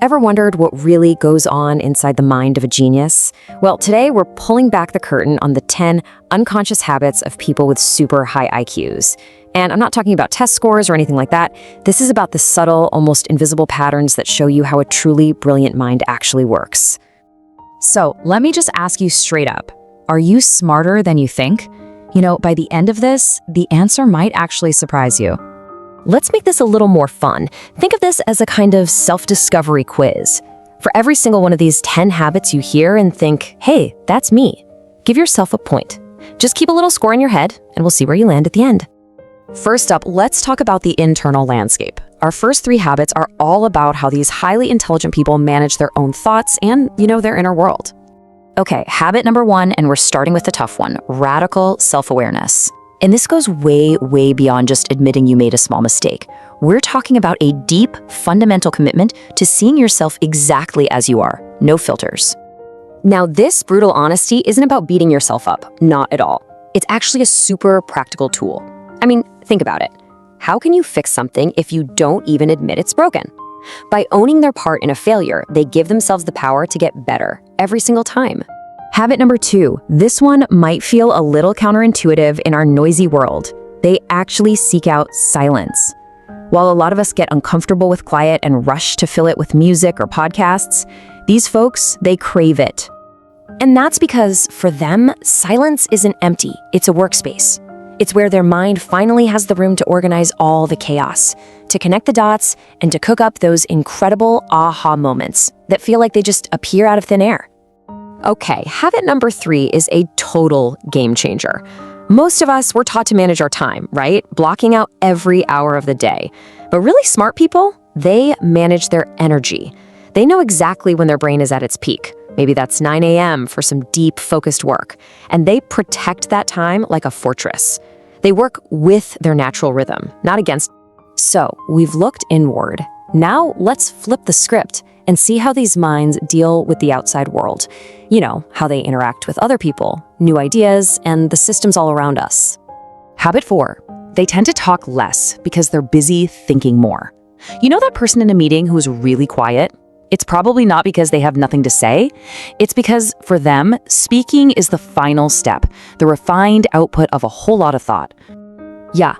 Ever wondered what really goes on inside the mind of a genius? Well, today we're pulling back the curtain on the 10 unconscious habits of people with super high IQs. And I'm not talking about test scores or anything like that. This is about the subtle, almost invisible patterns that show you how a truly brilliant mind actually works. So let me just ask you straight up. Are you smarter than you think? By the end of this, the answer might actually surprise you. Let's make this a little more fun. Think of this as a kind of self-discovery quiz. For every single one of these 10 habits you hear and think, hey, that's me, give yourself a point. Just keep a little score in your head, and we'll see where you land at the end. First up, let's talk about the internal landscape. Our first 3 habits are all about how these highly intelligent people manage their own thoughts and, their inner world. Okay, habit number 1, and we're starting with the tough one, radical self-awareness. And this goes way, way beyond just admitting you made a small mistake. We're talking about a deep, fundamental commitment to seeing yourself exactly as you are, no filters. Now, this brutal honesty isn't about beating yourself up, not at all. It's actually a super practical tool. I mean, think about it. How can you fix something if you don't even admit it's broken? By owning their part in a failure, they give themselves the power to get better every single time. Habit number 2, this one might feel a little counterintuitive in our noisy world. They actually seek out silence. While a lot of us get uncomfortable with quiet and rush to fill it with music or podcasts, these folks, they crave it. And that's because for them, silence isn't empty, it's a workspace. It's where their mind finally has the room to organize all the chaos, to connect the dots, and to cook up those incredible aha moments that feel like they just appear out of thin air. Okay, habit number 3 is a total game changer. Most of us, we're taught to manage our time, right? Blocking out every hour of the day. But really smart people, they manage their energy. They know exactly when their brain is at its peak. Maybe that's 9 a.m. for some deep, focused work. And they protect that time like a fortress. They work with their natural rhythm, not against. So, we've looked inward. Now, let's flip the script and see how these minds deal with the outside world. How they interact with other people, new ideas, and the systems all around us. Habit 4, they tend to talk less because they're busy thinking more. You know that person in a meeting who's really quiet? It's probably not because they have nothing to say. It's because, for them, speaking is the final step, the refined output of a whole lot of thought. Yeah,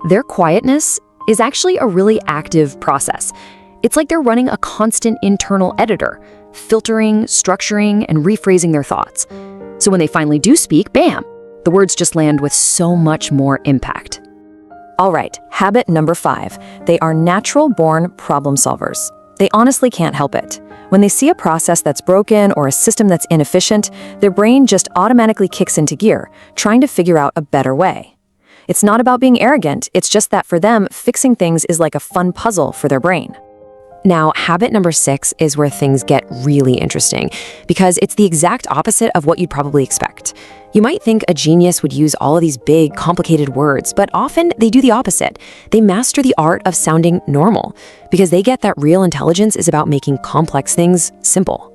their quietness is actually a really active process. It's like they're running a constant internal editor, filtering, structuring, and rephrasing their thoughts. So when they finally do speak, bam, the words just land with so much more impact. All right, habit number 5. They are natural-born problem solvers. They honestly can't help it. When they see a process that's broken or a system that's inefficient, their brain just automatically kicks into gear, trying to figure out a better way. It's not about being arrogant, it's just that for them, fixing things is like a fun puzzle for their brain. Now, habit number 6 is where things get really interesting, because it's the exact opposite of what you'd probably expect. You might think a genius would use all of these big, complicated words, but often they do the opposite. They master the art of sounding normal, because they get that real intelligence is about making complex things simple.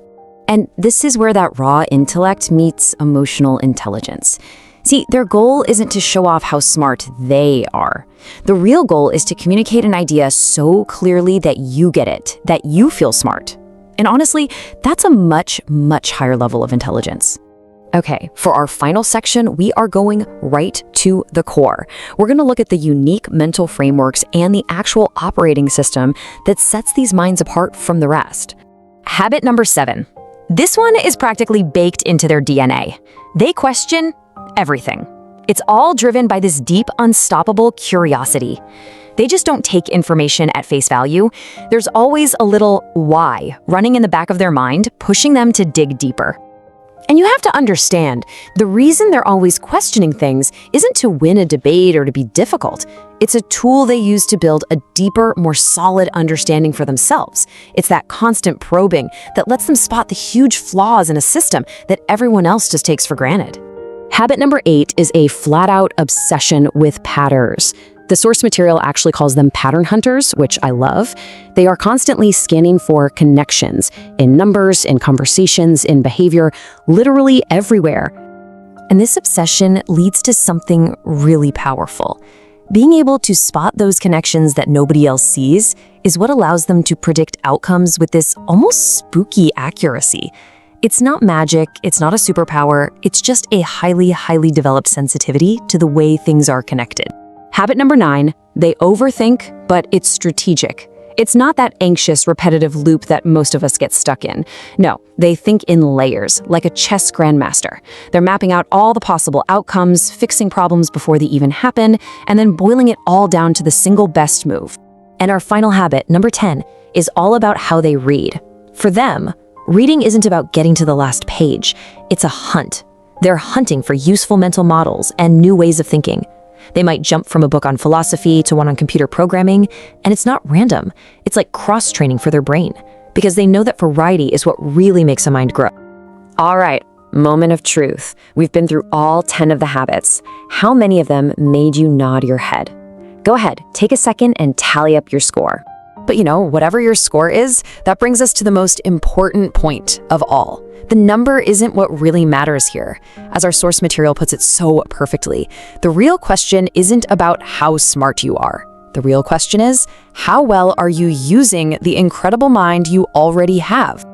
And this is where that raw intellect meets emotional intelligence. See, their goal isn't to show off how smart they are. The real goal is to communicate an idea so clearly that you get it, that you feel smart. And honestly, that's a much, much higher level of intelligence. Okay, for our final section, we are going right to the core. We're going to look at the unique mental frameworks and the actual operating system that sets these minds apart from the rest. Habit number 7. This one is practically baked into their DNA. They question everything. It's all driven by this deep, unstoppable curiosity. They just don't take information at face value. There's always a little why running in the back of their mind, pushing them to dig deeper. And you have to understand, the reason they're always questioning things isn't to win a debate or to be difficult. It's a tool they use to build a deeper, more solid understanding for themselves. It's that constant probing that lets them spot the huge flaws in a system that everyone else just takes for granted. Habit number 8 is a flat-out obsession with patterns. The source material actually calls them pattern hunters, which I love. They are constantly scanning for connections in numbers, in conversations, in behavior, literally everywhere. And this obsession leads to something really powerful. Being able to spot those connections that nobody else sees is what allows them to predict outcomes with this almost spooky accuracy. It's not magic, it's not a superpower, it's just a highly developed sensitivity to the way things are connected. Habit number 9, they overthink, but it's strategic. It's not that anxious, repetitive loop that most of us get stuck in. No, they think in layers, like a chess grandmaster. They're mapping out all the possible outcomes, fixing problems before they even happen, and then boiling it all down to the single best move. And our final habit, number 10, is all about how they read. For them, reading isn't about getting to the last page. It's a hunt. They're hunting for useful mental models and new ways of thinking. They might jump from a book on philosophy to one on computer programming, and it's not random. It's like cross-training for their brain, because they know that variety is what really makes a mind grow. All right, moment of truth. We've been through all 10 of the habits. How many of them made you nod your head? Go ahead, take a second and tally up your score. But whatever your score is, that brings us to the most important point of all. The number isn't what really matters here. As our source material puts it so perfectly, the real question isn't about how smart you are. The real question is, how well are you using the incredible mind you already have?